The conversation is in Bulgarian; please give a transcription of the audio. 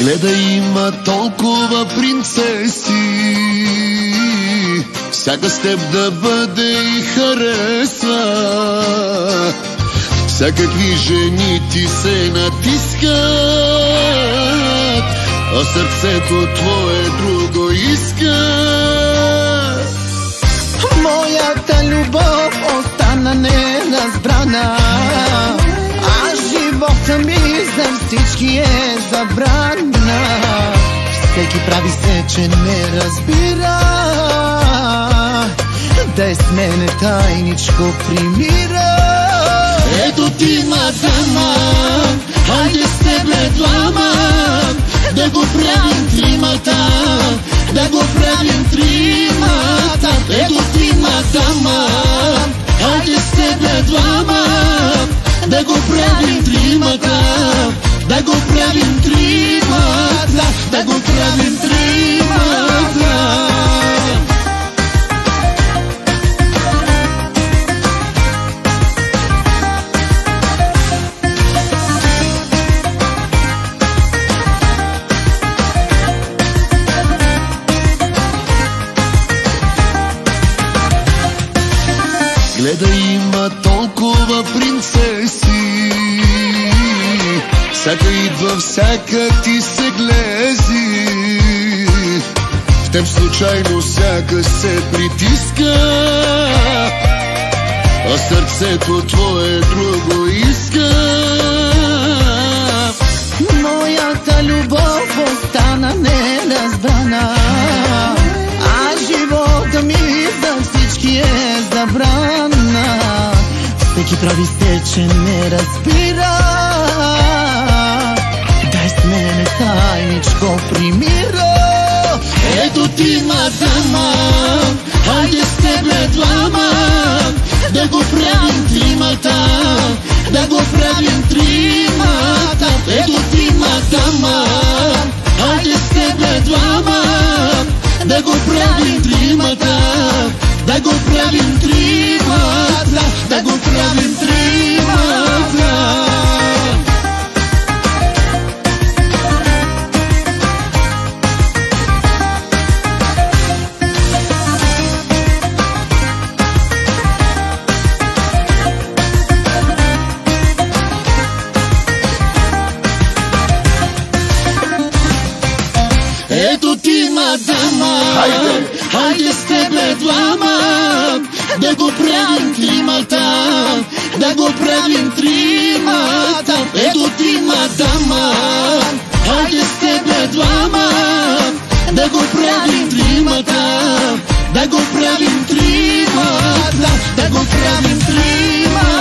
Гледай, има толкова принцеси, всяка с теб да бъде и харесва. Всякакви жени ти се натискат, а сърцето твое друго иска. Моята любов остана неразбрана, а живота ми за всички е забрана. Всеки прави се, че не разбира, да с мене тайничко примира. Ето ти, мадама, хайде с тебе двама, да го правим тримата, да го правим тримата. Ето ти, мадама, хайде с тебе двама, да го правим тримата, да го правим тримата, да го правим тримата. Гледай, има толкова принцеси, всяка идва, всяка ти се глези. В теб случайно всяка се притиска, а сърцето твое друго иска. Моята любов остана неразбрана, а живота ми за всички е забрана. Всеки прави се, че не разбира, дай с мене тайничко примира. Ето ти, мадама, хайде с тебе двама, да го правим тримата, да го правим тримата. Ето ти, мадама, хайде с тебе двама, да го правим тримата, да го правим тримата, да го правим тримата. Ето ти, мадама, хайде с тебе двама, да го правим тримата, да го правим тримата. Ето ти, мадама, хайде с тебе двама, да го правим тримата, да го правим тримата, да го правим тримата.